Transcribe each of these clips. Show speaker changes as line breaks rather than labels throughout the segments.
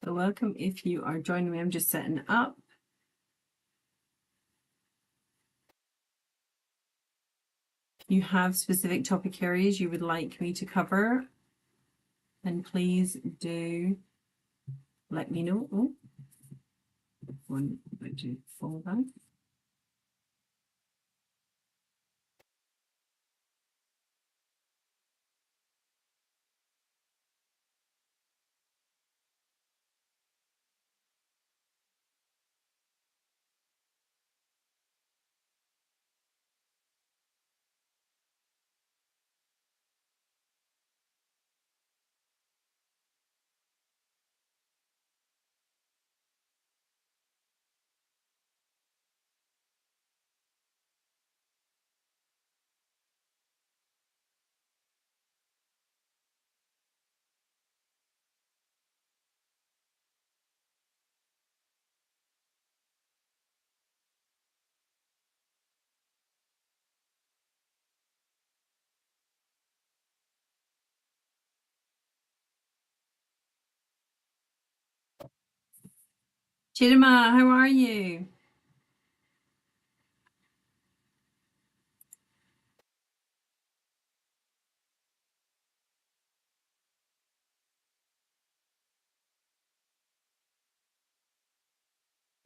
So welcome if you are joining me. I'm just setting up. If you have specific topic areas you would like me to cover, then please do let me know. Oh, one, two, four, five. Chidima, how are you?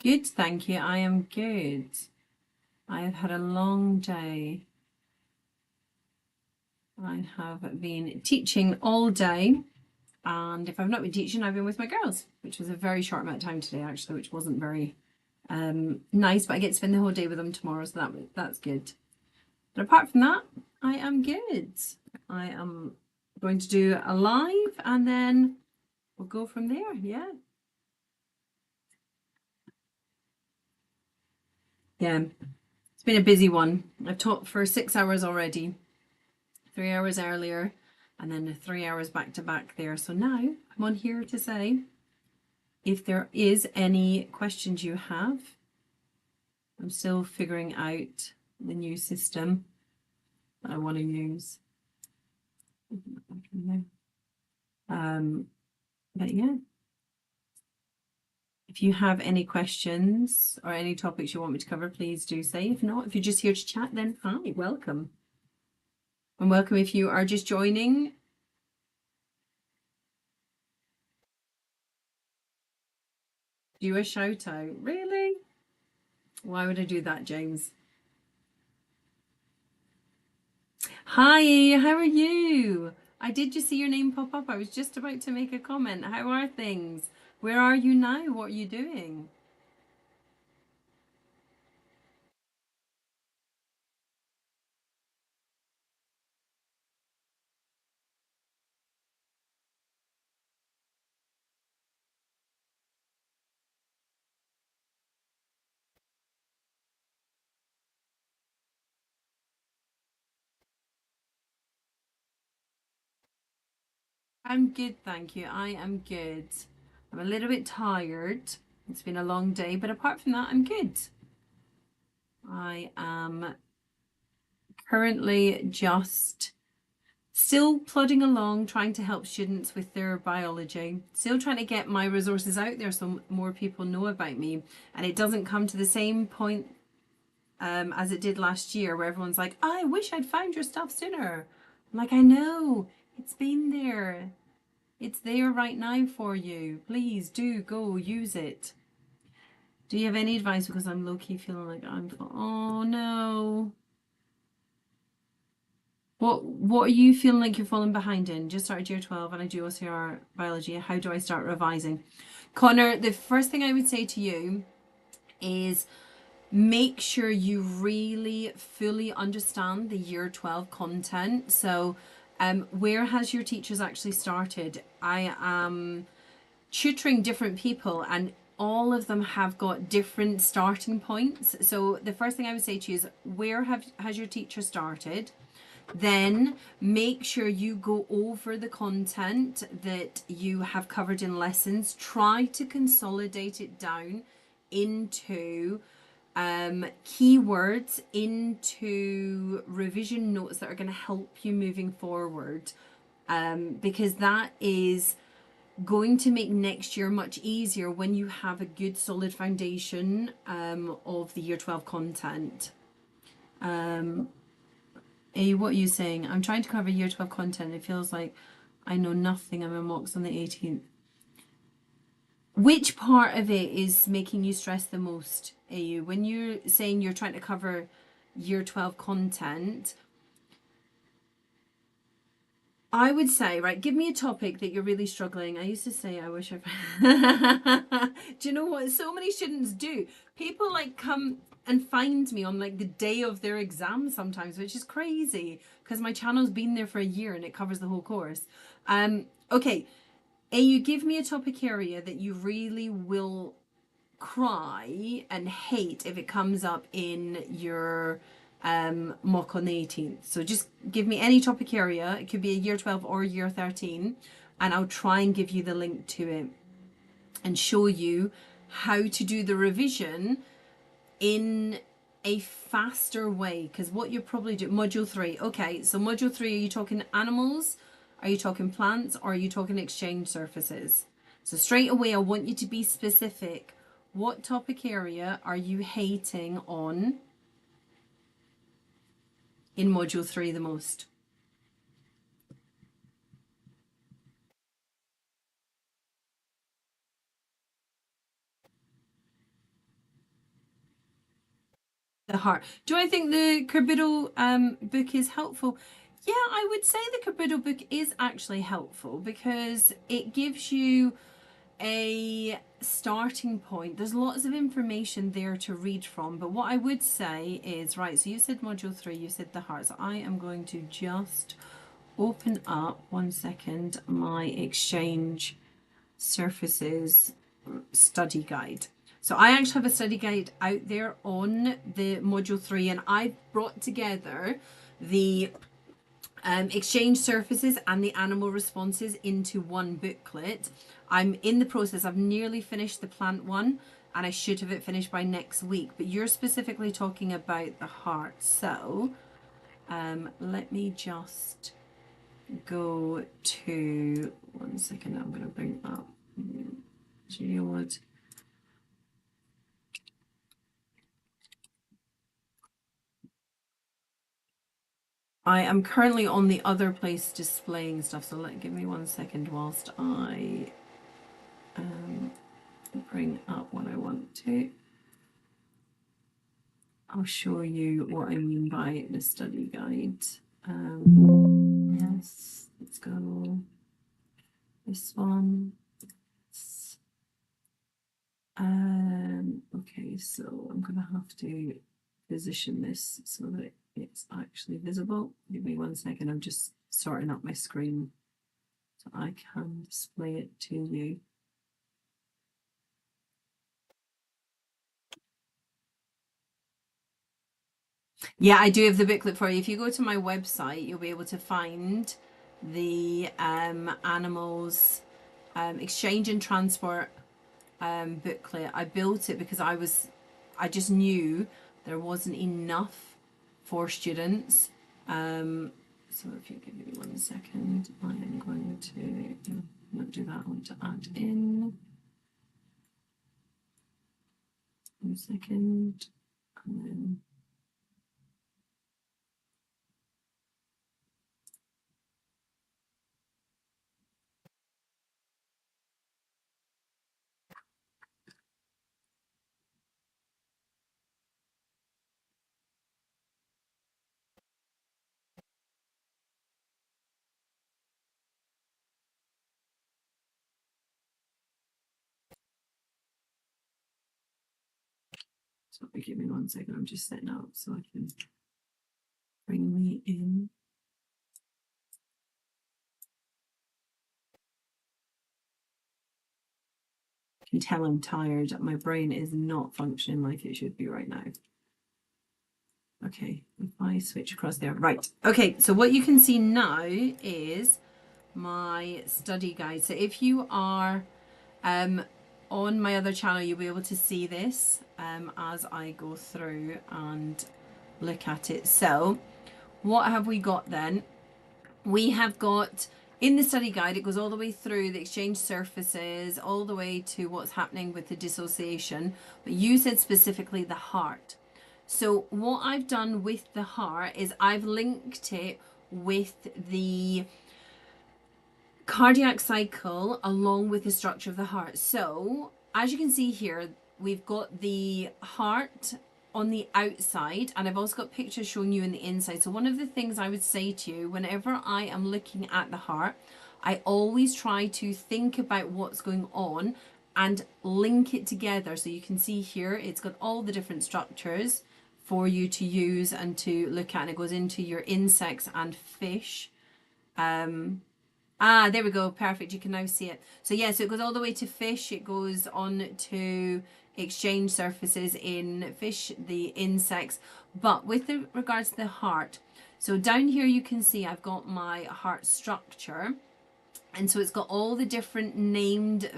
Good, thank you. I am good. I have had a long day. I have been teaching all day, and if I've not been teaching, I've been with my girls, which was a very short amount of time today, actually, which wasn't very nice, but I get to spend the whole day with them tomorrow, so that's good. But apart from that, I am good. I am going to do a live and then we'll go from there. Yeah. It's been a busy one. I've taught for 6 hours already, 3 hours earlier, and then 3 hours back to back there. So now I'm on here to say if there is any questions you have. I'm still figuring out the new system that I want to use. But yeah, if you have any questions or any topics you want me to cover, please do say. If not, if you're just here to chat, then hi, welcome. And welcome if you are just joining. Do a shout out. Really? Why would I do that, James? Hi, how are you? I did just see your name pop up. I was just about to make a comment. How are things? Where are you now? What are you doing? I'm good, thank you. I am good. I'm a little bit tired. It's been a long day, but apart from that, I'm good. I am currently just still plodding along, trying to help students with their biology, still trying to get my resources out there so more people know about me. And it doesn't come to the same point as it did last year, where everyone's like, I wish I'd found your stuff sooner. I'm like, I know, it's been there. It's there right now for you. Please do go use it. Do you have any advice? Because I'm low-key feeling like oh no. What are you feeling like you're falling behind in? Just started year 12 and I do OCR biology. How do I start revising? Connor, the first thing I would say to you is make sure you really fully understand the year 12 content. So where has your teachers actually started? I am tutoring different people and all of them have got different starting points. So the first thing I would say to you is where has your teacher started? Then make sure you go over the content that you have covered in lessons. Try to consolidate it down into keywords, into revision notes that are going to help you moving forward, because that is going to make next year much easier when you have a good solid foundation of the year 12 content. What are you saying? I'm trying to cover year 12 content. It feels like I know nothing. I'm in mocks on the 18th. Which part of it is making you stress the most, AU? When you're saying you're trying to cover year 12 content, I would say, right, give me a topic that you're really struggling. I used to say, I wish I... Do you know what so many students do? People like come and find me on like the day of their exam sometimes, which is crazy because my channel's been there for a year and it covers the whole course. Okay, you give me a topic area that you really will cry and hate if it comes up in your mock on the 18th. So just give me any topic area. It could be a year 12 or year 13 and I'll try and give you the link to it and show you how to do the revision in a faster way, because what you probably do, module 3, okay, so module 3, are you talking animals, are you talking plants, or are you talking exchange surfaces? So straight away I want you to be specific. What topic area are you hating on in module 3 the most? The heart. Do I think the Corbido book is helpful? Yeah, I would say the Corbido book is actually helpful because it gives you a starting point. There's lots of information there to read from, but what I would say is, right, so you said module 3, you said the heart. So I am going to just open up 1 second my exchange surfaces study guide. So I actually have a study guide out there on the module 3 and I've brought together the exchange surfaces and the animal responses into one booklet. I'm in the process. I've nearly finished the plant one and I should have it finished by next week, but you're specifically talking about the heart. So let me just go to 1 second. I'm going to bring up Geode. I am currently on the other place displaying stuff, so give me 1 second whilst I bring up what I want to. I'll show you what I mean by the study guide. Yes, let's go this one. Okay, so I'm gonna have to position this so that it's actually visible. Give me 1 second, I'm just sorting up my screen so I can display it to you. Yeah, I do have the booklet for you. If you go to my website, you'll be able to find the animals exchange and transport booklet. I built it because I just knew there wasn't enough for students. So if you give me 1 second, I am going to not do that. I want to add in 1 second, and then So give me 1 second. I'm just setting up so I can bring me in. I can tell I'm tired. My brain is not functioning like it should be right now. Okay, if I switch across there. Right. Okay, so what you can see now is my study guide. So if you are on my other channel, you'll be able to see this as I go through and look at it. So what have we got then? We have got in the study guide, it goes all the way through the exchange surfaces, all the way to what's happening with the dissociation. But you said specifically the heart. So what I've done with the heart is I've linked it with the cardiac cycle along with the structure of the heart. So as you can see here, we've got the heart on the outside, and I've also got pictures showing you in the inside. So one of the things I would say to you whenever I am looking at the heart, I always try to think about what's going on and link it together. So you can see here, it's got all the different structures for you to use and to look at, and it goes into your insects and fish. There we go. Perfect. You can now see it. So yeah, so it goes all the way to fish. It goes on to exchange surfaces in fish, the insects. But with regards to the heart, so down here you can see I've got my heart structure. And so it's got all the different named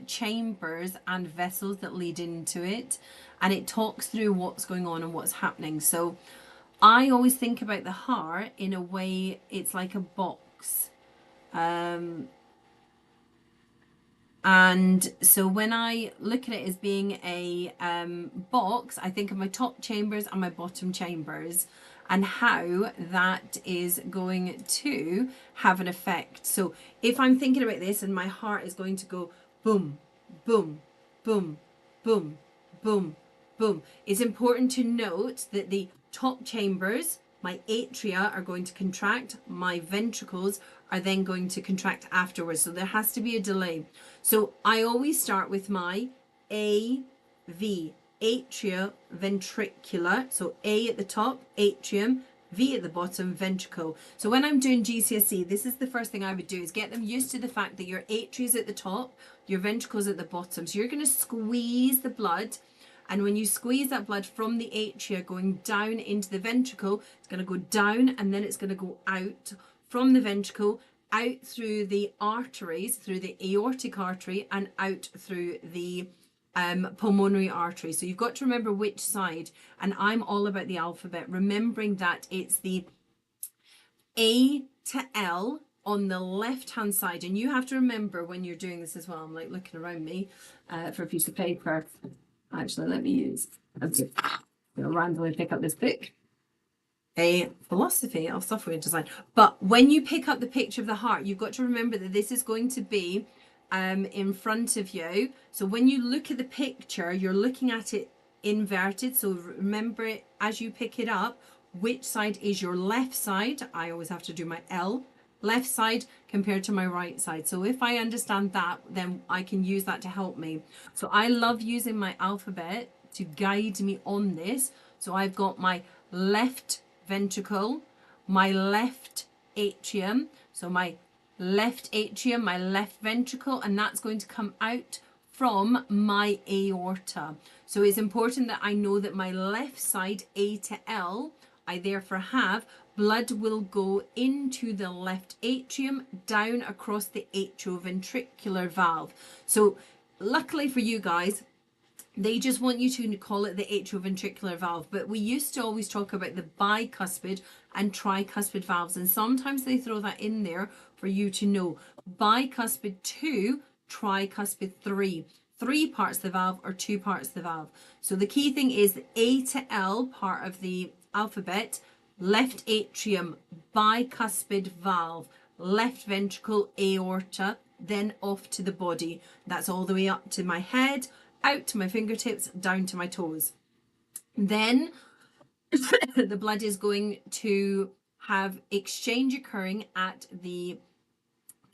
chambers and vessels that lead into it. And it talks through what's going on and what's happening. So I always think about the heart in a way, it's like a box. And so when I look at it as being a box, I think of my top chambers and my bottom chambers and how that is going to have an effect. So if I'm thinking about this and my heart is going to go boom, boom, boom, boom, boom, boom, it's important to note that the top chambers, my atria, are going to contract, my ventricles are then going to contract afterwards. So there has to be a delay. So I always start with my AV, atria ventricular. So A at the top, atrium, V at the bottom, ventricle. So when I'm doing GCSE, this is the first thing I would do, is get them used to the fact that your atria is at the top, your ventricles at the bottom. So you're going to squeeze the blood. And when you squeeze that blood from the atria going down into the ventricle, it's going to go down and then it's going to go out from the ventricle, out through the arteries, through the aortic artery, and out through the pulmonary artery. So you've got to remember which side. And I'm all about the alphabet, remembering that it's the A to L on the left hand side. And you have to remember when you're doing this as well. I'm like looking around me for a piece of paper. Actually, let me use, okay, I'll randomly pick up this book, A Philosophy of Software Design. But when you pick up the picture of the heart, you've got to remember that this is going to be in front of you. So when you look at the picture, you're looking at it inverted. So remember it as you pick it up, which side is your left side. I always have to do my L, left side compared to my right side. So if I understand that, then I can use that to help me. So I love using my alphabet to guide me on this. So I've got my left ventricle, my left atrium, so my left atrium, my left ventricle, and that's going to come out from my aorta. So it's important that I know that my left side, A to L, I therefore have blood will go into the left atrium down across the atrioventricular valve. So luckily for you guys, they just want you to call it the atrioventricular valve, but we used to always talk about the bicuspid and tricuspid valves, and sometimes they throw that in there for you to know. Bicuspid 2, tricuspid 3. 3 parts of the valve or 2 parts of the valve. So the key thing is the A to L part of the alphabet, left atrium, bicuspid valve, left ventricle, aorta, then off to the body. That's all the way up to my head, out to my fingertips, down to my toes. Then the blood is going to have exchange occurring at the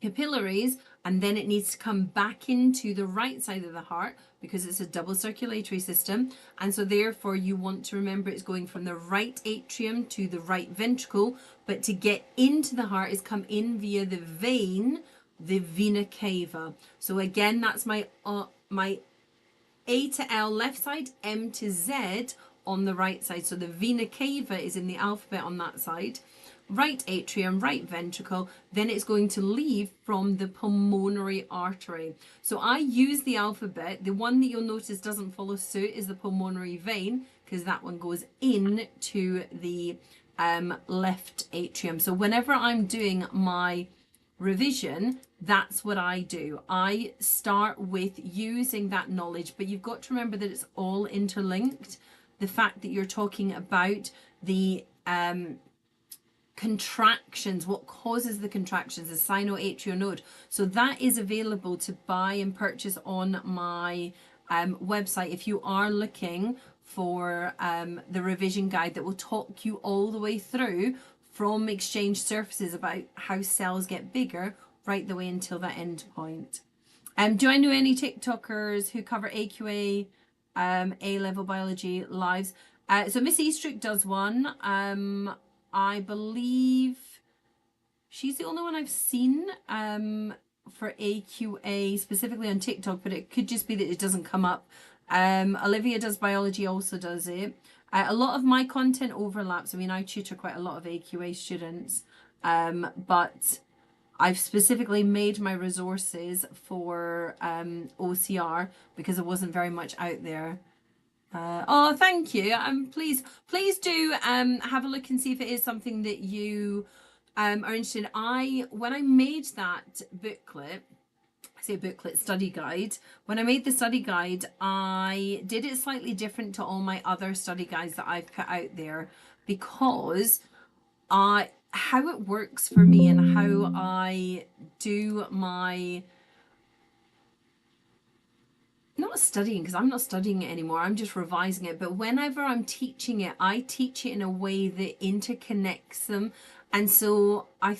capillaries, and then it needs to come back into the right side of the heart because it's a double circulatory system. And so therefore you want to remember it's going from the right atrium to the right ventricle, but to get into the heart is come in via the vein, the vena cava. So again, that's my A to L left side, M to Z on the right side. So the vena cava is in the alphabet on that side. Right atrium, right ventricle, then it's going to leave from the pulmonary artery. So I use the alphabet. The one that you'll notice doesn't follow suit is the pulmonary vein, because that one goes in to the left atrium. So whenever I'm doing my revision, that's what I do. I start with using that knowledge, but you've got to remember that it's all interlinked. The fact that you're talking about the contractions, what causes the contractions, the sinoatrial node. So that is available to buy and purchase on my website if you are looking for the revision guide that will talk you all the way through from exchange surfaces about how cells get bigger right the way until that end point. Do I know any TikTokers who cover AQA, A-level biology lives? So Miss Eastrick does one. I believe she's the only one I've seen for AQA specifically on TikTok, but it could just be that it doesn't come up. Olivia Does Biology also does it. A lot of my content overlaps. I mean, I tutor quite a lot of AQA students, but I've specifically made my resources for OCR because there wasn't very much out there. Oh, thank you. Please do have a look and see if it is something that you are interested in. When I made that booklet, I say booklet, study guide, when I made the study guide, I did it slightly different to all my other study guides that I've put out there, because how it works for me and how I do my, not studying, because I'm not studying it anymore, I'm just revising it, but whenever I'm teaching it, I teach it in a way that interconnects them. And so I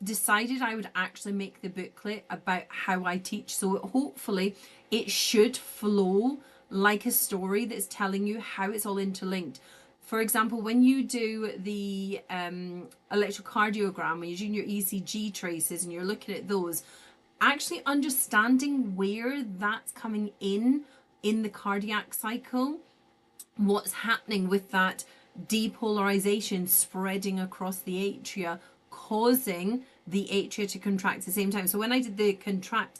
decided I would actually make the booklet about how I teach, so hopefully it should flow like a story that's telling you how it's all interlinked. For example, when you do the electrocardiogram, when you're doing your ECG traces and you're looking at those, actually understanding where that's coming in the cardiac cycle, what's happening with that depolarization spreading across the atria, causing the atria to contract at the same time. So when I did the contract,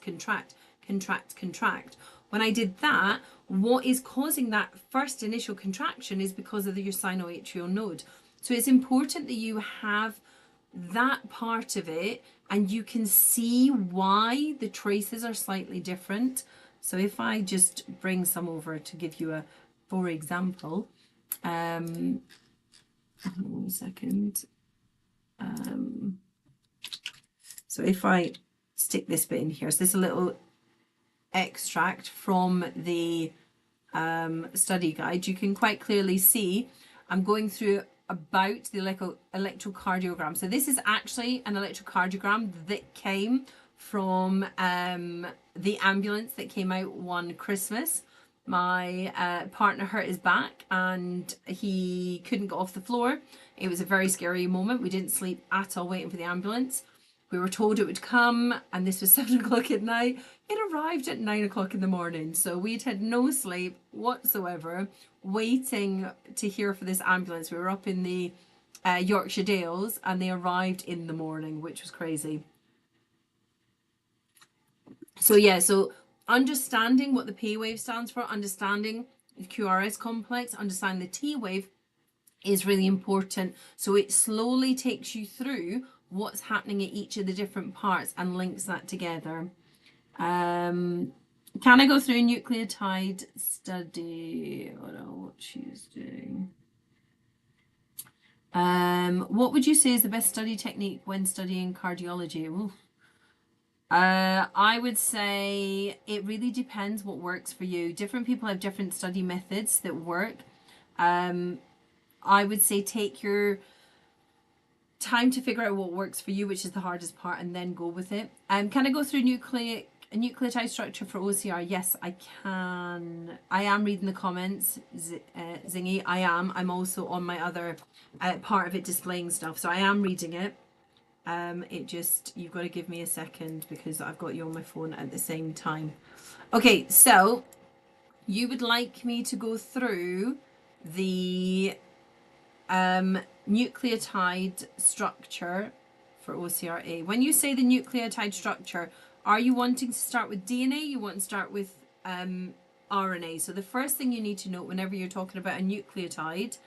when I did that, what is causing that first initial contraction is because of your sinoatrial node. So it's important that you have that part of it and you can see why the traces are slightly different. So if I just bring some over to give you a for example, 1 second. So if I stick this bit in here, so this is a little extract from the study guide, you can quite clearly see I'm going through about the electrocardiogram. So this is actually an electrocardiogram that came from the ambulance that came out one Christmas. My partner hurt his back and he couldn't get off the floor. It was a very scary moment. We didn't sleep at all waiting for the ambulance. We were told it would come, and this was 7 o'clock at night. It arrived at 9 o'clock in the morning. So we'd had no sleep whatsoever, waiting to hear for this ambulance. We were up in the Yorkshire Dales, and they arrived in the morning, which was crazy. So yeah, so understanding what the P wave stands for, understanding the QRS complex, understanding the T wave is really important. So it slowly takes you through what's happening at each of the different parts and links that together. Can I go through a nucleotide study? I don't know what she's doing. What would you say is the best study technique when studying cardiology? Ooh. I would say it really depends what works for you. Different people have different study methods that work. I would say take your time to figure out what works for you, which is the hardest part, and then go with it. Can I go through nucleotide structure for OCR? Yes, I can. I am reading the comments, Zingy. I am. I'm also on my other part of it displaying stuff, so I am reading it. It just, you've got to give me a second because I've got you on my phone at the same time. Okay, so you would like me to go through the nucleotide structure for OCR-A. When you say the nucleotide structure, are you wanting to start with DNA? You want to start with RNA. So the first thing you need to note whenever you're talking about a nucleotide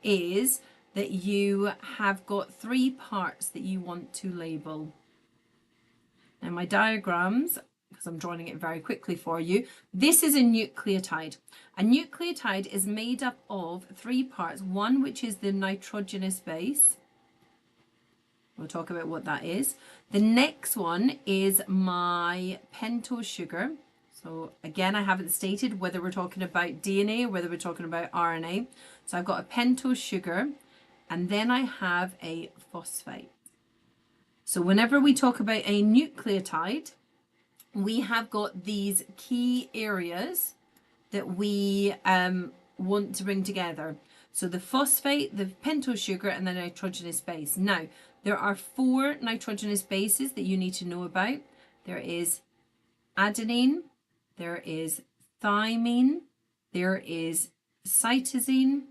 is that you have got 3 parts that you want to label. Now my diagrams, because I'm drawing it very quickly for you, this is a nucleotide. A nucleotide is made up of 3 parts. One, which is the nitrogenous base. We'll talk about what that is. The next one is my pentose sugar. So again, I haven't stated whether we're talking about DNA or whether we're talking about RNA. So I've got a pentose sugar, and then I have a phosphate. So whenever we talk about a nucleotide, we have got these key areas that we want to bring together. So the phosphate, the pentose sugar, and the nitrogenous base. Now, there are 4 nitrogenous bases that you need to know about. There is adenine, there is thymine, there is cytosine,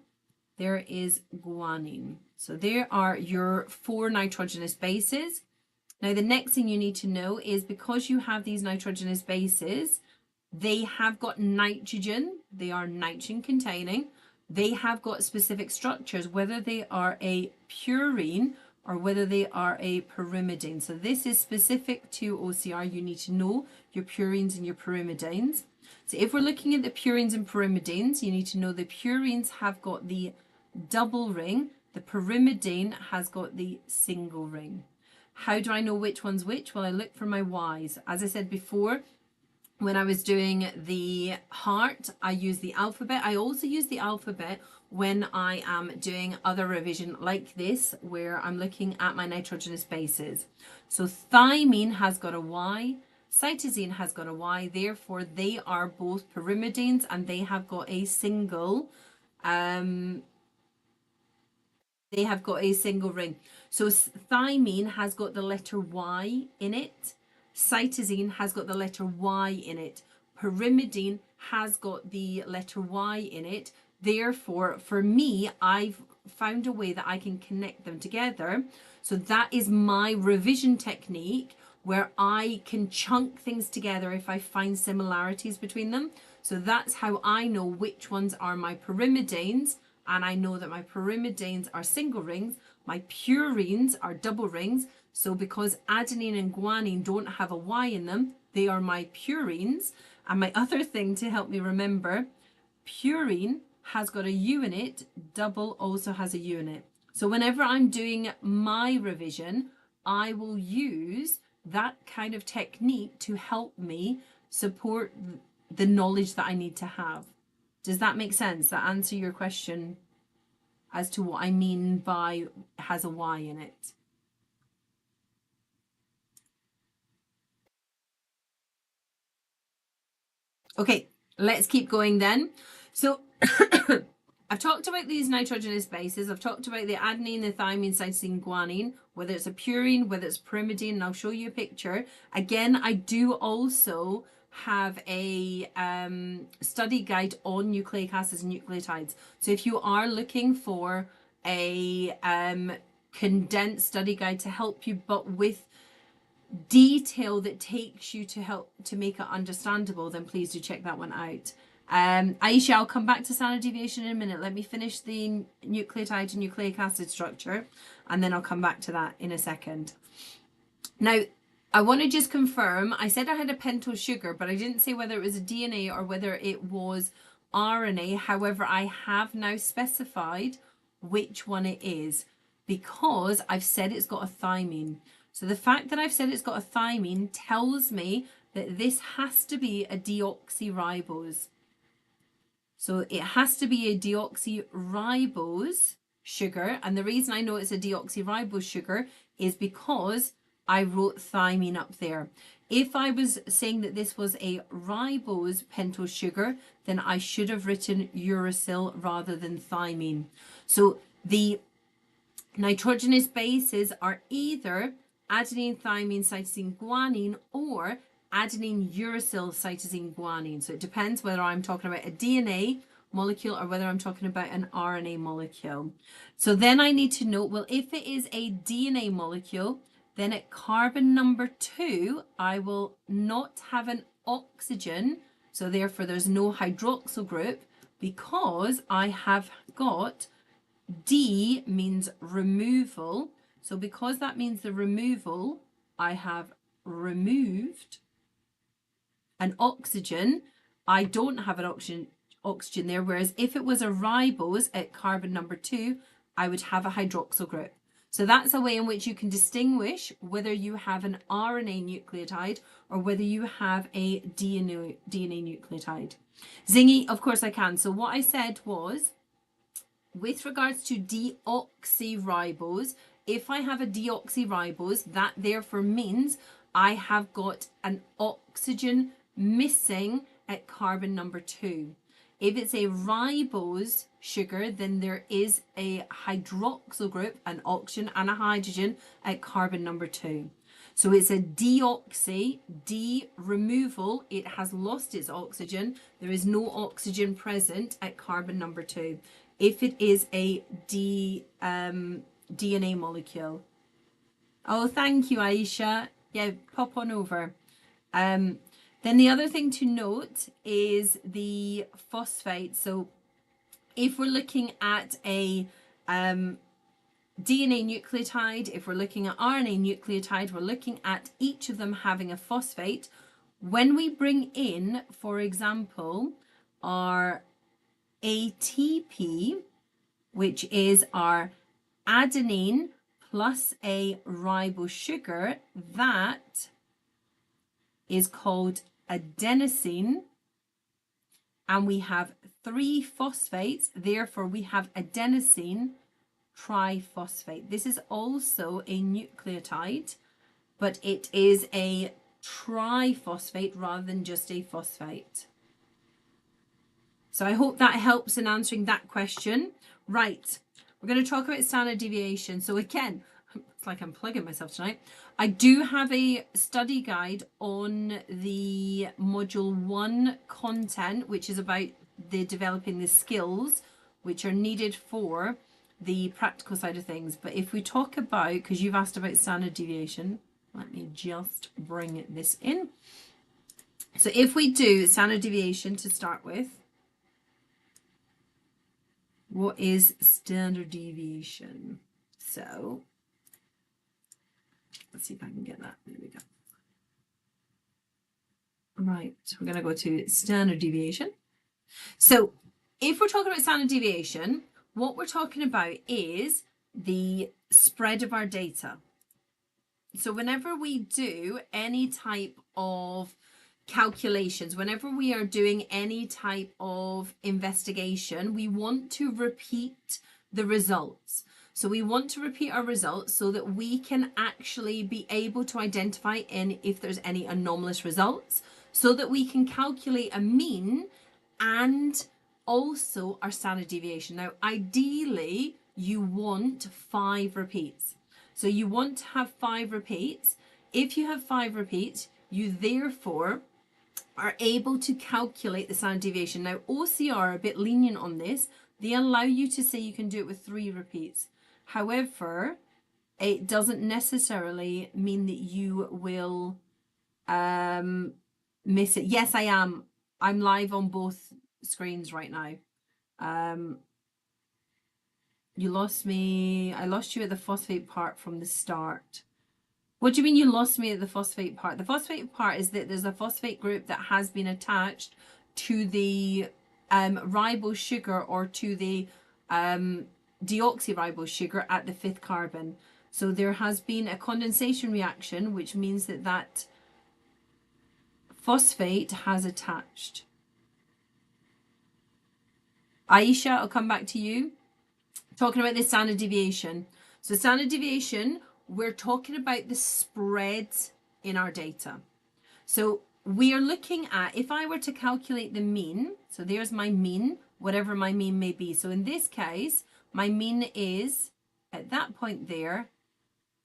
there is guanine. So there are your 4 nitrogenous bases. Now, the next thing you need to know is because you have these nitrogenous bases, they have got nitrogen, they are nitrogen containing, they have got specific structures, whether they are a purine or whether they are a pyrimidine. So this is specific to OCR. You need to know your purines and your pyrimidines. So if we're looking at the purines and pyrimidines, you need to know the purines have got the double ring, the pyrimidine has got the single ring. How do I know which one's which? Well, I look for my Y's. As I said before, when I was doing the heart, I use the alphabet. I also use the alphabet when I am doing other revision like this, where I'm looking at my nitrogenous bases. So thymine has got a Y, cytosine has got a Y, therefore they are both pyrimidines and they have got a single ring. So thymine has got the letter Y in it. Cytosine has got the letter Y in it. Pyrimidine has got the letter Y in it. Therefore, for me, I've found a way that I can connect them together. So that is my revision technique, where I can chunk things together if I find similarities between them. So that's how I know which ones are my pyrimidines. And I know that my pyrimidines are single rings, my purines are double rings. So because adenine and guanine don't have a Y in them, they are my purines. And my other thing to help me remember, purine has got a U in it, double also has a U in it. So whenever I'm doing my revision, I will use that kind of technique to help me support the knowledge that I need to have. Does that make sense? That answer your question as to what I mean by has a Y in it? Okay, let's keep going then. So I've talked about these nitrogenous bases. I've talked about the adenine, the thymine, cytosine, guanine, whether it's a purine, whether it's pyrimidine, and I'll show you a picture. Again, I do also have a study guide on nucleic acids and nucleotides. So if you are looking for a condensed study guide to help you, but with detail that takes you to help to make it understandable, then please do check that one out. Aisha, I'll come back to standard deviation in a minute. Let me finish the nucleotide and nucleic acid structure, and then I'll come back to that in a second. Now, I want to just confirm, I said I had a pentose sugar, but I didn't say whether it was a DNA or whether it was RNA. However, I have now specified which one it is because I've said it's got a thymine. So the fact that I've said it's got a thymine tells me that this has to be a deoxyribose. So it has to be a deoxyribose sugar. And the reason I know it's a deoxyribose sugar is because I wrote thymine up there. If I was saying that this was a ribose pentose sugar, then I should have written uracil rather than thymine. So the nitrogenous bases are either adenine, thymine, cytosine, guanine, or adenine, uracil, cytosine, guanine. So it depends whether I'm talking about a DNA molecule or whether I'm talking about an RNA molecule. So then I need to note, well, if it is a DNA molecule, then at carbon number 2, I will not have an oxygen. So therefore, there's no hydroxyl group because I have got D means removal. So because that means the removal, I have removed an oxygen. I don't have an oxygen there. Whereas if it was a ribose at carbon number 2, I would have a hydroxyl group. So that's a way in which you can distinguish whether you have an RNA nucleotide or whether you have a DNA nucleotide. Zingy, of course I can. So what I said was, with regards to deoxyribose, if I have a deoxyribose, that therefore means I have got an oxygen missing at carbon number 2. If it's a ribose sugar, then there is a hydroxyl group, an oxygen and a hydrogen at carbon number 2. So it's a deoxy, D removal, it has lost its oxygen. There is no oxygen present at carbon number 2. If it is a DNA molecule. Oh, thank you, Aisha. Yeah, pop on over. Then the other thing to note is the phosphate. So if we're looking at a DNA nucleotide, if we're looking at RNA nucleotide, we're looking at each of them having a phosphate. When we bring in, for example, our ATP, which is our adenine plus a ribose sugar, that is called adenosine, and we have 3 phosphates, therefore we have adenosine triphosphate. This is also a nucleotide, but it is a triphosphate rather than just a phosphate. So I hope that helps in answering that question. Right, we're going to talk about standard deviation. So again, it's like I'm plugging myself tonight. I do have a study guide on the module 1 content, which is about the developing the skills which are needed for the practical side of things. But if we talk about, because you've asked about standard deviation, let me just bring this in. So if we do standard deviation to start with, what is standard deviation? So let's see if I can get that. There we go. Right, so we're going to go to standard deviation. So if we're talking about standard deviation, what we're talking about is the spread of our data. So whenever we do any type of calculations, whenever we are doing any type of investigation, we want to repeat the results. So we want to repeat our results so that we can actually be able to identify if there's any anomalous results, so that we can calculate a mean and also our standard deviation. Now, ideally, you want 5 repeats. So you want to have 5 repeats. If you have 5 repeats, you therefore are able to calculate the standard deviation. Now, OCR are a bit lenient on this. They allow you to say you can do it with 3 repeats. However, it doesn't necessarily mean that you will miss it. Yes, I am. I'm live on both screens right now. You lost me. I lost you at the phosphate part from the start. What do you mean you lost me at the phosphate part? The phosphate part is that there's a phosphate group that has been attached to the ribose sugar or to the deoxyribose sugar at the 5th carbon. So there has been a condensation reaction, which means that that phosphate has attached. Aisha, I'll come back to you. talking about the standard deviation. So standard deviation, we're talking about the spread in our data. So we are looking at, if I were to calculate the mean, so there's my mean, whatever my mean may be. So in this case, my mean is, at that point there,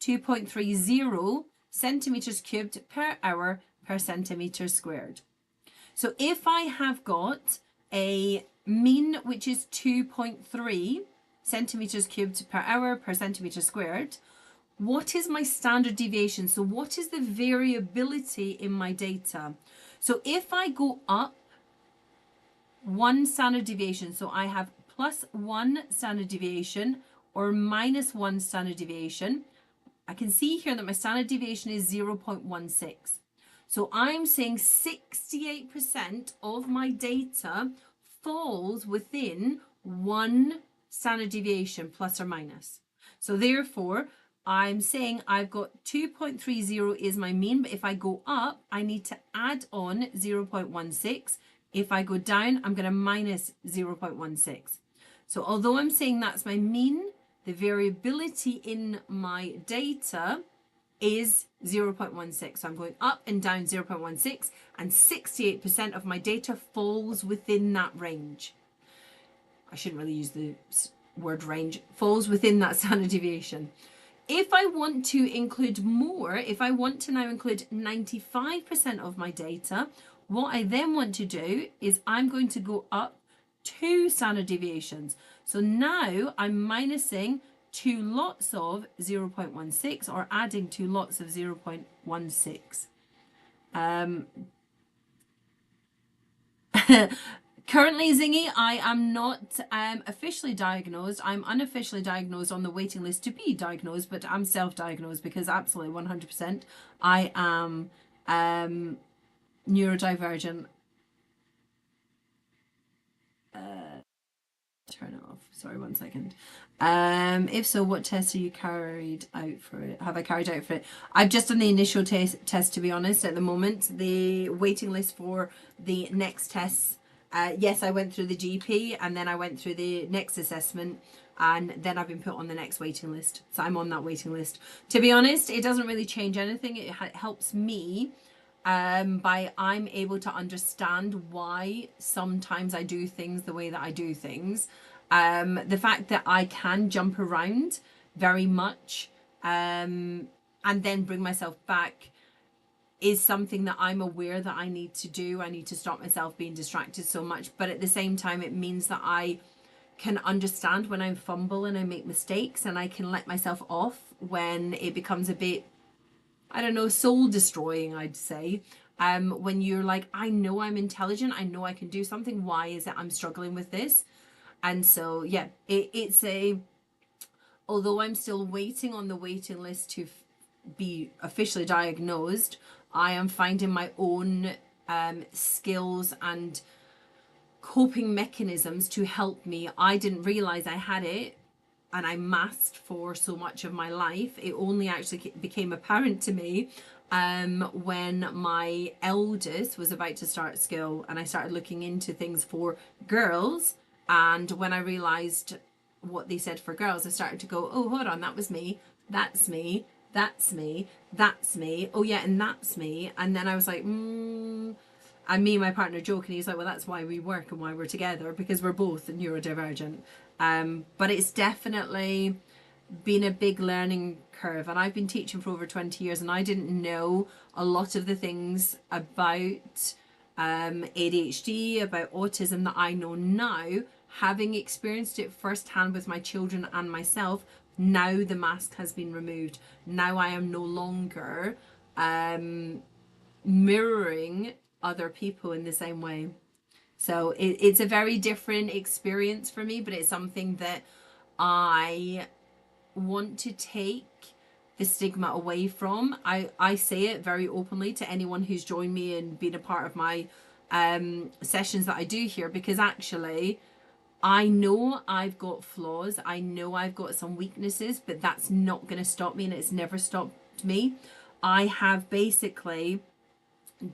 2.30 centimeters cubed per hour per centimeter squared. So if I have got a mean which is 2.3 centimeters cubed per hour per centimeter squared, what is my standard deviation? So what is the variability in my data? So if I go up one standard deviation, so I have +1 standard deviation or -1 standard deviation, I can see here that my standard deviation is 0.16. So I'm saying 68% of my data falls within 1 standard deviation plus or minus. So therefore, I'm saying I've got 2.30 is my mean, but if I go up, I need to add on 0.16. If I go down, I'm going to minus 0.16. So although I'm saying that's my mean, the variability in my data is 0.16. So I'm going up and down 0.16, and 68% of my data falls within that range. I shouldn't really use the word range, falls within that standard deviation. If I want to include more, if I want to now include 95% of my data, what I then want to do is I'm going to go up 2 standard deviations. So now I'm minusing 2 lots of 0.16 or adding 2 lots of 0.16. Currently, Zingy, I am not officially diagnosed. I'm unofficially diagnosed on the waiting list to be diagnosed, but I'm self-diagnosed because absolutely 100% I am neurodivergent. Turn it off. Sorry, 1 second. If so, what tests are you carried out for it? Have I carried out for it? I've just done the initial test, to be honest, at the moment. The waiting list for the next tests. Yes, I went through the GP and then I went through the next assessment and then I've been put on the next waiting list. So I'm on that waiting list. To be honest, it doesn't really change anything. It helps me by I'm able to understand why sometimes I do things the way that I do things. The fact that I can jump around very much and then bring myself back is something that I'm aware that I need to do. I need to stop myself being distracted so much. But at the same time, it means that I can understand when I fumble and I make mistakes, and I can let myself off when it becomes a bit, I don't know, soul destroying, I'd say. When you're like, I know I'm intelligent, I know I can do something. Why is it I'm struggling with this? And so, yeah, it's although I'm still waiting on the waiting list to be officially diagnosed, I am finding my own skills and coping mechanisms to help me. I didn't realize I had it and I masked for so much of my life. It only actually became apparent to me when my eldest was about to start school and I started looking into things for girls. And when I realized what they said for girls, I started to go, oh, hold on, that was me, that's me, that's me, that's me, oh yeah, and that's me. And then I was like, and me and my partner joke, and he's like, well, that's why we work and why we're together, because we're both neurodivergent. But it's definitely been a big learning curve, and I've been teaching for over 20 years and I didn't know a lot of the things about ADHD, about autism that I know now, having experienced it firsthand with my children and myself. Now the mask has been removed. Now I am no longer mirroring other people in the same way. So it's a very different experience for me, but it's something that I want to take the stigma away from. I say it very openly to anyone who's joined me and been a part of my sessions that I do here, because actually I know I've got flaws, I know I've got some weaknesses, but that's not going to stop me, and it's never stopped me. I have basically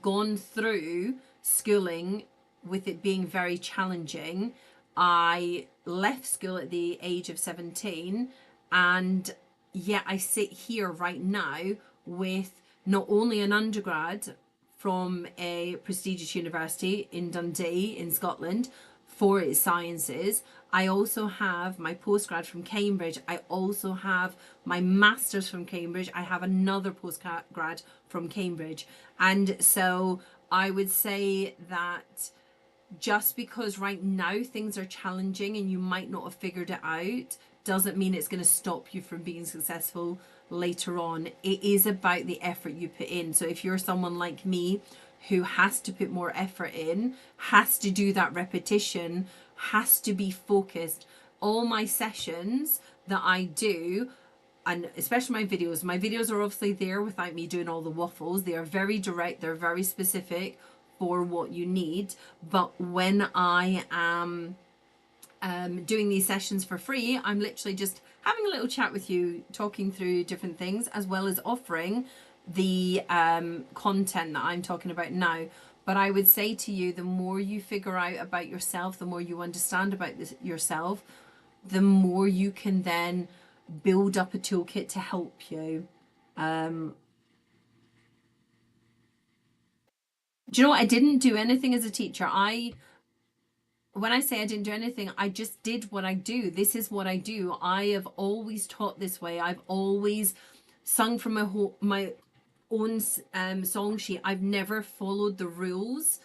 gone through schooling with it being very challenging. I left school at the age of 17, and yet I sit here right now with not only an undergrad from a prestigious university in Dundee in Scotland for its sciences. I also have my postgrad from Cambridge. I also have my master's from Cambridge. I have another postgrad from Cambridge. And so I would say that just because right now things are challenging and you might not have figured it out doesn't mean it's going to stop you from being successful later on. It is about the effort you put in. So if you're someone like me who has to put more effort in, has to do that repetition, has to be focused, all my sessions that I do, and especially my videos are obviously there without me doing all the waffles. They are very direct, they're very specific for what you need. But when I am doing these sessions for free, I'm literally just having a little chat with you, talking through different things, as well as offering the content that I'm talking about now. But I would say to you, the more you figure out about yourself, the more you understand about yourself, the more you can then build up a toolkit to help you. Do you know what? I didn't do anything as a teacher. When I say I didn't do anything, I just did what I do. This is what I do. I have always taught this way. I've always sung from my own song sheet. I've never followed the rules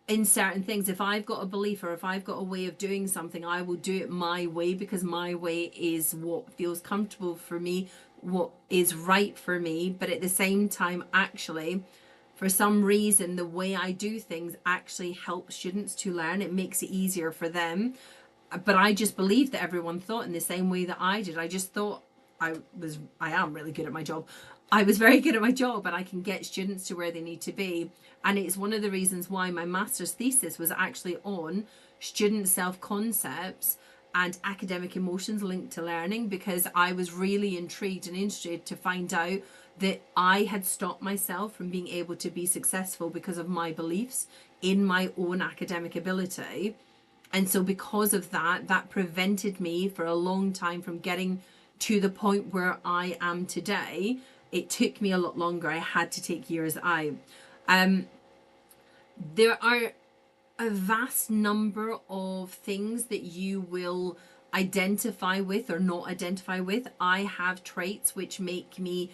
in certain things. If I've got a belief or if I've got a way of doing something, I will do it my way, because my way is what feels comfortable for me, what is right for me. But at the same time, actually, for some reason, the way I do things actually helps students to learn. It makes it easier for them. But I just believed that everyone thought in the same way that I did. I just thought I am really good at my job. I was very good at my job, and I can get students to where they need to be. And it's one of the reasons why my master's thesis was actually on student self-concepts and academic emotions linked to learning, because I was really intrigued and interested to find out that I had stopped myself from being able to be successful because of my beliefs in my own academic ability. And so because of that, that prevented me for a long time from getting to the point where I am today. It took me a lot longer. I had to take years out. There are a vast number of things that you will identify with or not identify with. I have traits which make me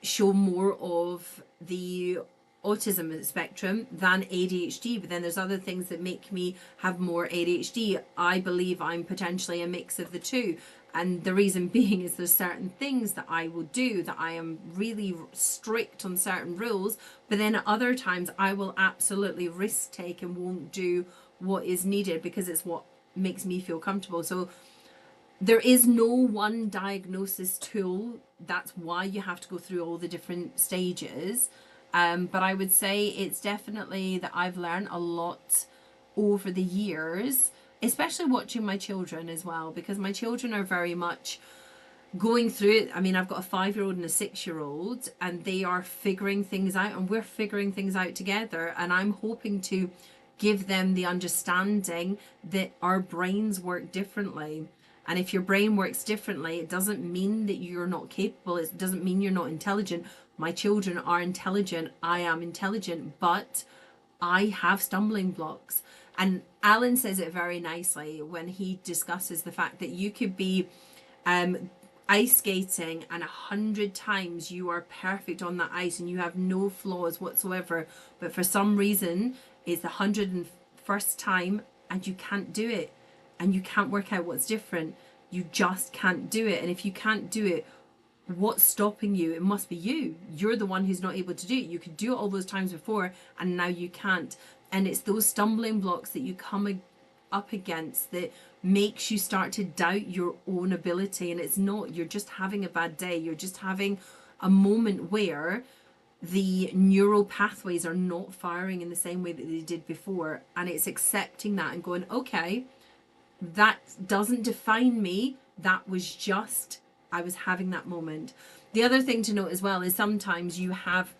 show more of the autism spectrum than ADHD, but then there's other things that make me have more ADHD. I believe I'm potentially a mix of the two. And the reason being is there's certain things that I will do that I am really strict on certain rules, but then at other times I will absolutely risk take and won't do what is needed because it's what makes me feel comfortable. So there is no one diagnosis tool. That's why you have to go through all the different stages. But I would say it's definitely that I've learned a lot over the years, especially watching my children as well, because my children are very much going through it. I mean, I've got a 5-year-old and a 6-year-old, and they are figuring things out, and we're figuring things out together. And I'm hoping to give them the understanding that our brains work differently. And if your brain works differently, it doesn't mean that you're not capable. It doesn't mean you're not intelligent. My children are intelligent. I am intelligent, but I have stumbling blocks. And Alan says it very nicely when he discusses the fact that you could be ice skating and 100 times you are perfect on that ice and you have no flaws whatsoever. But for some reason, it's the 101st time and you can't do it. And you can't work out what's different. You just can't do it. And if you can't do it, what's stopping you? It must be you. You're the one who's not able to do it. You could do it all those times before and now you can't. And it's those stumbling blocks that you come up against that makes you start to doubt your own ability. And it's not, you're just having a bad day. You're just having a moment where the neural pathways are not firing in the same way that they did before. And it's accepting that and going, okay, that doesn't define me. That was just, I was having that moment. The other thing to note as well is sometimes you have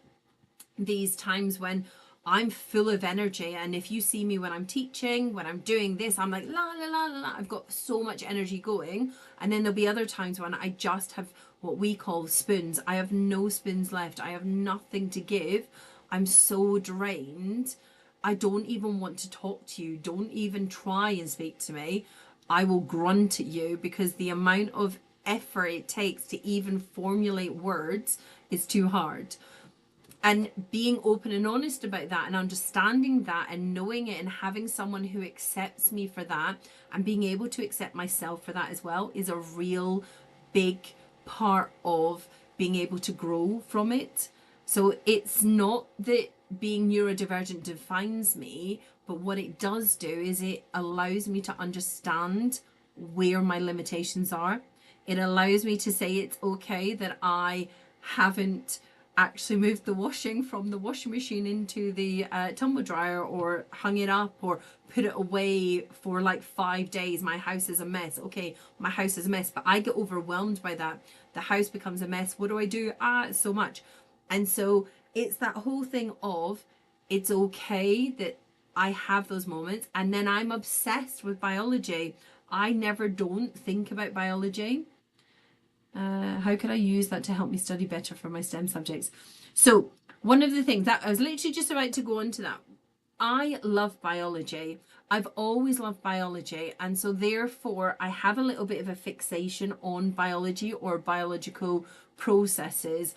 these times when I'm full of energy. And if you see me when I'm teaching, when I'm doing this, I'm like, la, la, la, la, la. I've got so much energy going. And then there'll be other times when I just have what we call spoons. I have no spoons left. I have nothing to give. I'm so drained. I don't even want to talk to you. Don't even try and speak to me. I will grunt at you because the amount of effort it takes to even formulate words is too hard. And being open and honest about that and understanding that and knowing it and having someone who accepts me for that and being able to accept myself for that as well is a real big part of being able to grow from it. So it's not that being neurodivergent defines me, but what it does do is it allows me to understand where my limitations are. It allows me to say it's okay that I haven't actually moved the washing from the washing machine into the tumble dryer or hung it up or put it away for like 5 days. My house is a mess. Okay, my house is a mess, but I get overwhelmed by that. The house becomes a mess. What do I do? It's so much. And so it's that whole thing of it's okay that I have those moments. And then I'm obsessed with biology. I never don't think about biology. How could I use that to help me study better for my STEM subjects? So one of the things that I was literally just about to go into that. I love biology. I've always loved biology. And so therefore I have a little bit of a fixation on biology or biological processes.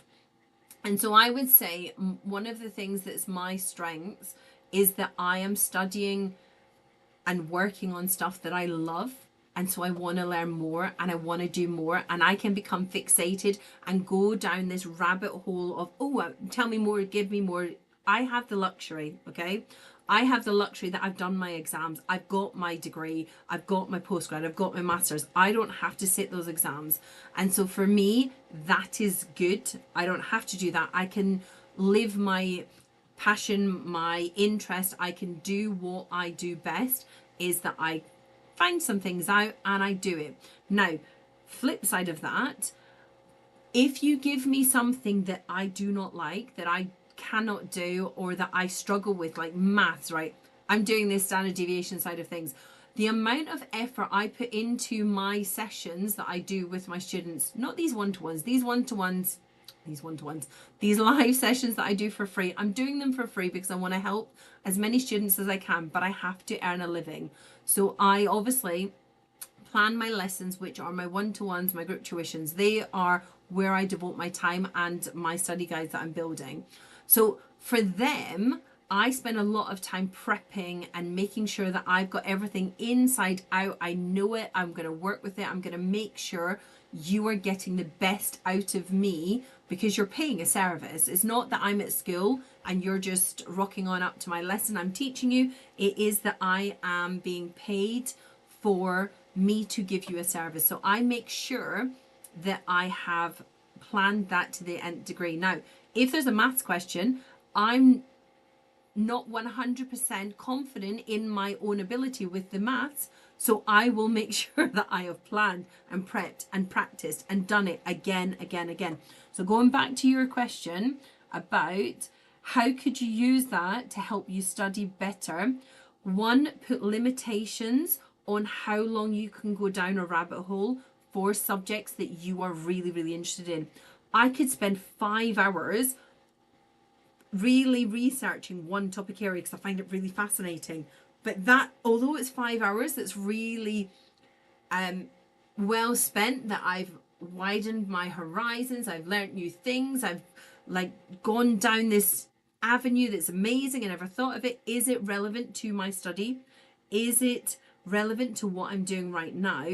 And so I would say one of the things that's my strengths is that I am studying and working on stuff that I love. And so I want to learn more and I want to do more, and I can become fixated and go down this rabbit hole of, oh, tell me more, give me more. I have the luxury, okay? I have the luxury that I've done my exams. I've got my degree. I've got my postgrad. I've got my master's. I don't have to sit those exams. And so for me, that is good. I don't have to do that. I can live my passion, my interest. I can do what I do best, is that I find some things out and I do it. Now, flip side of that, if you give me something that I do not like, that I cannot do, or that I struggle with, like maths, right? I'm doing this standard deviation side of things. The amount of effort I put into my sessions that I do with my students, not these one-to-ones, these live sessions that I do for free, I'm doing them for free because I want to help as many students as I can, but I have to earn a living. So I obviously plan my lessons, which are my one-to-ones, my group tuitions. They are where I devote my time and my study guides that I'm building. So for them, I spend a lot of time prepping and making sure that I've got everything inside out. I know it. I'm going to work with it. I'm going to make sure you are getting the best out of me because you're paying a service. It's not that I'm at school and you're just rocking on up to my lesson I'm teaching you. It is that I am being paid for me to give you a service. So I make sure that I have planned that to the nth degree. Now, if there's a maths question, I'm not 100% confident in my own ability with the maths. So I will make sure that I have planned and prepped and practiced and done it again. So going back to your question about how could you use that to help you study better? One, put limitations on how long you can go down a rabbit hole for subjects that you are really, really interested in. I could spend 5 hours really researching one topic area because I find it really fascinating. But that, although it's 5 hours, that's really well spent, that I've widened my horizons, I've learnt new things, I've like gone down this avenue that's amazing. I never thought of it. Is it relevant to my study? Is it relevant to what I'm doing right now?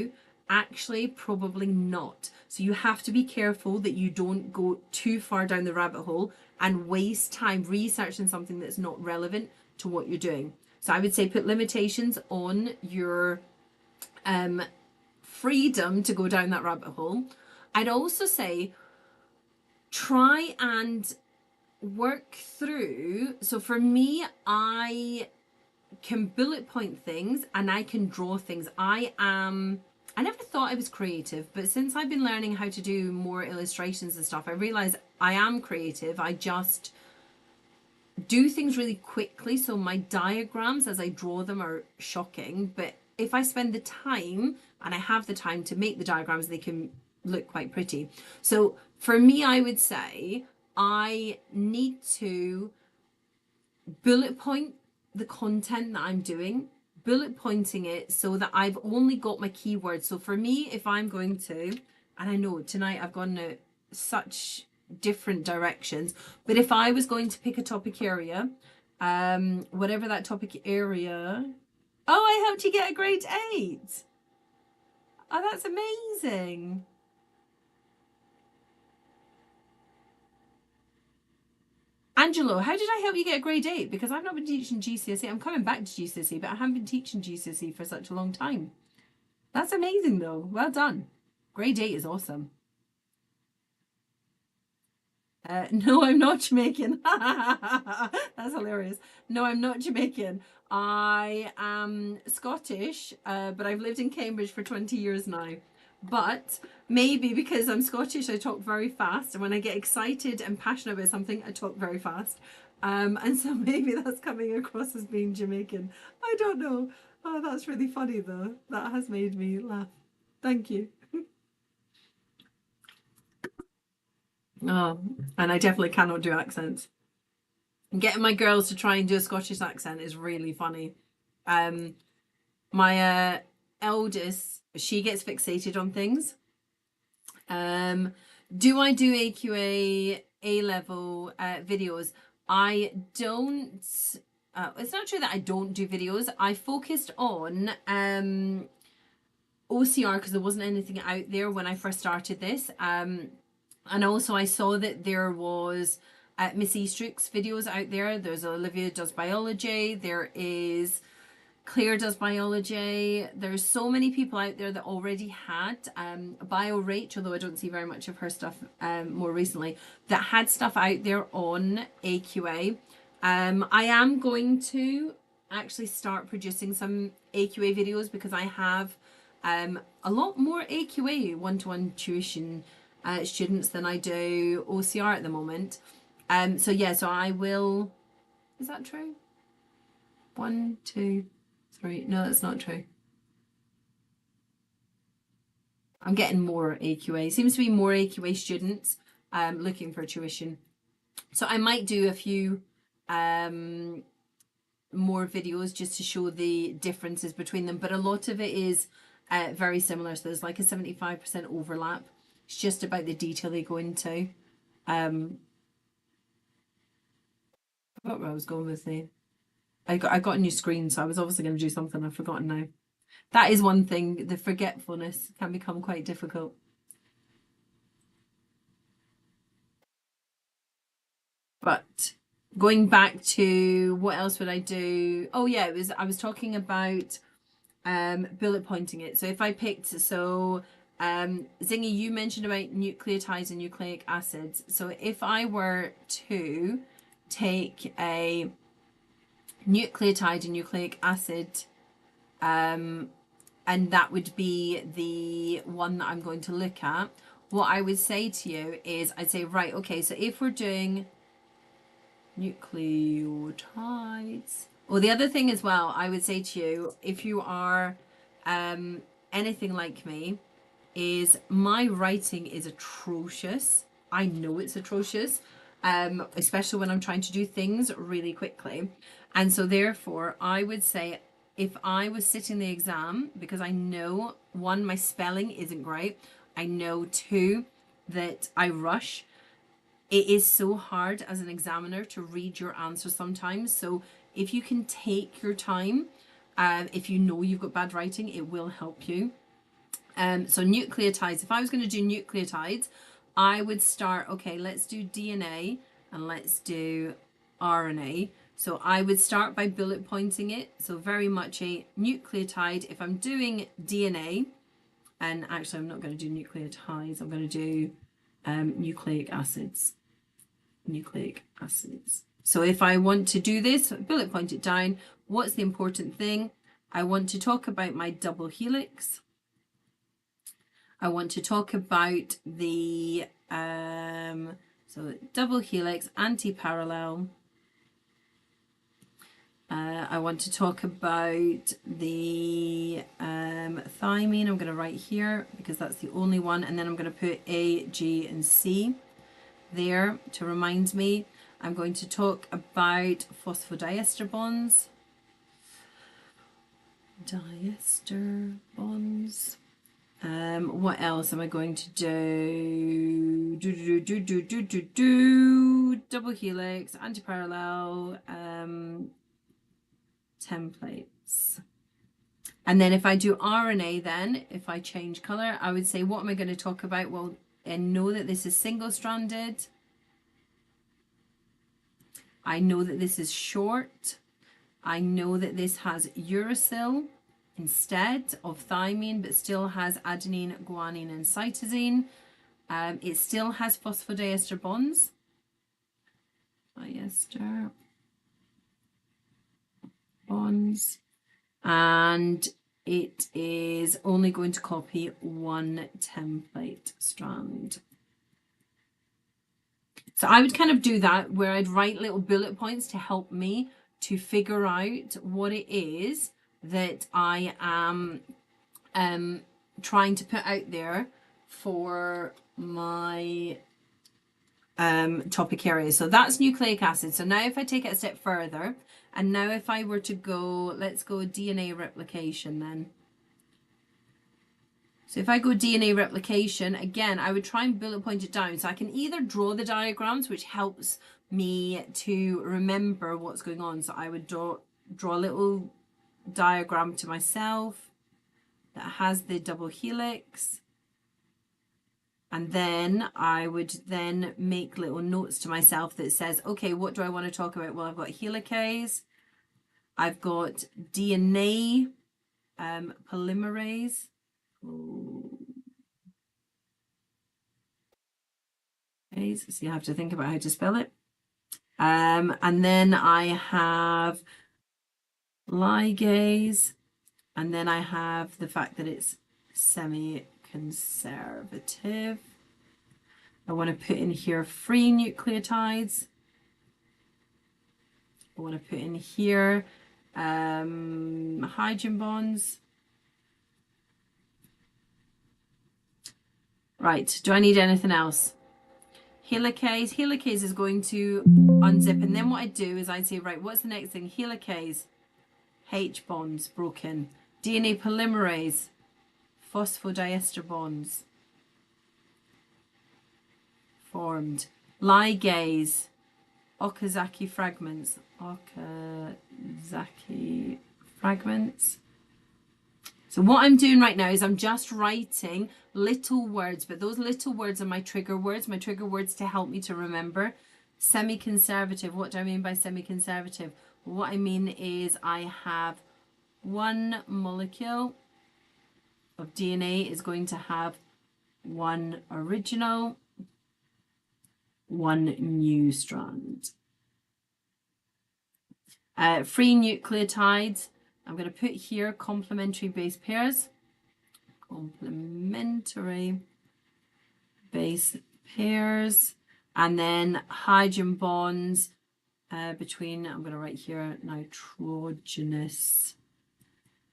Actually, probably not. So you have to be careful that you don't go too far down the rabbit hole and waste time researching something that's not relevant to what you're doing. So I would say put limitations on your freedom to go down that rabbit hole. I'd also say try and work through. So for me, I can bullet point things and I can draw things. I never thought I was creative, but since I've been learning how to do more illustrations and stuff, I realize I am creative. I just do things really quickly. So my diagrams as I draw them are shocking. But if I spend the time and I have the time to make the diagrams, they can look quite pretty. So for me, I would say I need to bullet point the content that I'm doing, bullet pointing it so that I've only got my keywords. So for me, if I'm going to, and I know tonight I've gone such different directions, but if I was going to pick a topic area, whatever that topic area, oh, I helped you get a grade 8. Oh, that's amazing. Angelo, how did I help you get a grade 8? Because I've not been teaching GCSE. I'm coming back to GCSE, but I haven't been teaching GCSE for such a long time. That's amazing, though. Well done. Grade 8 is awesome. No, I'm not Jamaican. That's hilarious. No, I'm not Jamaican. I am Scottish, but I've lived in Cambridge for 20 years now. But maybe because I'm Scottish, I talk very fast. And when I get excited and passionate about something, I talk very fast. And so maybe that's coming across as being Jamaican. I don't know. Oh, that's really funny, though. That has made me laugh. Thank you. Oh, and I definitely cannot do accents. Getting my girls to try and do a Scottish accent is really funny. Um, my eldest, she gets fixated on things. Do I do AQA A level videos? I don't. It's not true that I don't do videos. I focused on OCR because there wasn't anything out there when I first started this. And also I saw that there was Miss Eastrick's videos out there. There's Olivia Does Biology. There is Claire Does Biology. There's so many people out there that already had BioRach, although I don't see very much of her stuff more recently, that had stuff out there on AQA. I am going to actually start producing some AQA videos because I have a lot more AQA one-to-one tuition students than I do OCR at the moment. So yeah, so I will. Is that true? 1, 2, 3. No, that's not true. I'm getting more AQA. Seems to be more AQA students looking for tuition. So I might do a few more videos just to show the differences between them. But a lot of it is very similar. So there's like a 75% overlap. It's just about the detail they go into. I forgot where I was going with the. I got a new screen, so I was obviously going to do something. I've forgotten now. That is one thing. The forgetfulness can become quite difficult. But going back to what else would I do? Oh yeah, I was talking about bullet pointing it. So if I picked Zingy, you mentioned about nucleotides and nucleic acids. So if I were to take a nucleotide and nucleic acid, and that would be the one that I'm going to look at, what I would say to you is I'd say, right, okay, so if we're doing nucleotides. Well, the other thing as well, I would say to you, if you are anything like me, is my writing is atrocious. I know it's atrocious, especially when I'm trying to do things really quickly. And so therefore, I would say if I was sitting the exam, because I know, one, my spelling isn't great. I know, two, that I rush. It is so hard as an examiner to read your answer sometimes. So if you can take your time, if you know you've got bad writing, it will help you. So nucleotides, if I was going to do nucleotides, I would start, okay, let's do DNA and let's do RNA. So I would start by bullet pointing it. So very much a nucleotide. If I'm doing DNA, and actually I'm not going to do nucleotides, I'm going to do nucleic acids. Nucleic acids. So if I want to do this, bullet point it down. What's the important thing? I want to talk about my double helix. I want to talk about the so double helix, anti-parallel, I want to talk about the thymine. I'm going to write here because that's the only one. And then I'm going to put A, G, and C there to remind me. I'm going to talk about phosphodiester bonds. Diester bonds. What else am I going to do? Double helix, antiparallel, templates. And then if I do RNA, then if I change color, I would say, what am I going to talk about? Well, and know that this is single-stranded. I know that this is short. I know that this has uracil instead of thymine, but still has adenine, guanine, and cytosine. It still has phosphodiester bonds. Diester bonds. And it is only going to copy one template strand. So I would kind of do that where I'd write little bullet points to help me to figure out what it is that I am trying to put out there for my topic area. So that's nucleic acid. So now if I take it a step further, and now if I were to go, let's go DNA replication then. So if I go DNA replication, again, I would try and bullet point it down. So I can either draw the diagrams, which helps me to remember what's going on. So I would draw a little diagram to myself that has the double helix. And then I would then make little notes to myself that says, okay, what do I want to talk about? Well, I've got helicase. I've got DNA polymerase. Okay, so you have to think about how to spell it. And then I have ligase, and then I have the fact that it's semi-conservative. I want to put in here free nucleotides. I want to put in here hydrogen bonds. Right, do I need anything else? Helicase. Helicase is going to unzip, and then what I'd do is I'd say, right, what's the next thing? Helicase, H bonds broken. DNA polymerase, phosphodiester bonds formed. Ligase, Okazaki fragments. Okazaki fragments. So what I'm doing right now is I'm just writing little words, but those little words are my trigger words to help me to remember. Semi-conservative, what do I mean by semi-conservative? What I mean is I have one molecule of DNA is going to have one original, one new strand. Free nucleotides. I'm going to put here complementary base pairs. Complementary base pairs. And then hydrogen bonds between, I'm going to write here, nitrogenous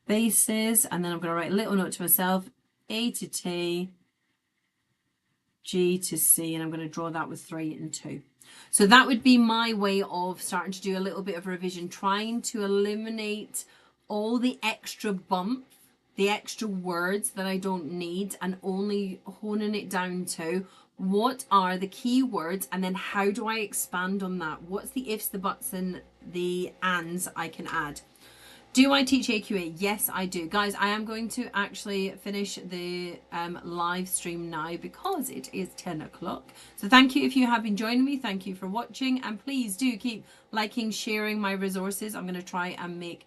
bases. And then I'm going to write a little note to myself, A to T, G to C, and I'm going to draw that with 3 and 2. So that would be my way of starting to do a little bit of revision, trying to eliminate all the extra bump, the extra words that I don't need, and only honing it down to what are the key words, and then how do I expand on that? What's the ifs, the buts, and the ands I can add? Do I teach AQA? Yes, I do. Guys, I am going to actually finish the live stream now because it is 10 o'clock. So thank you if you have been joining me. Thank you for watching. And please do keep liking, sharing my resources. I'm going to try and make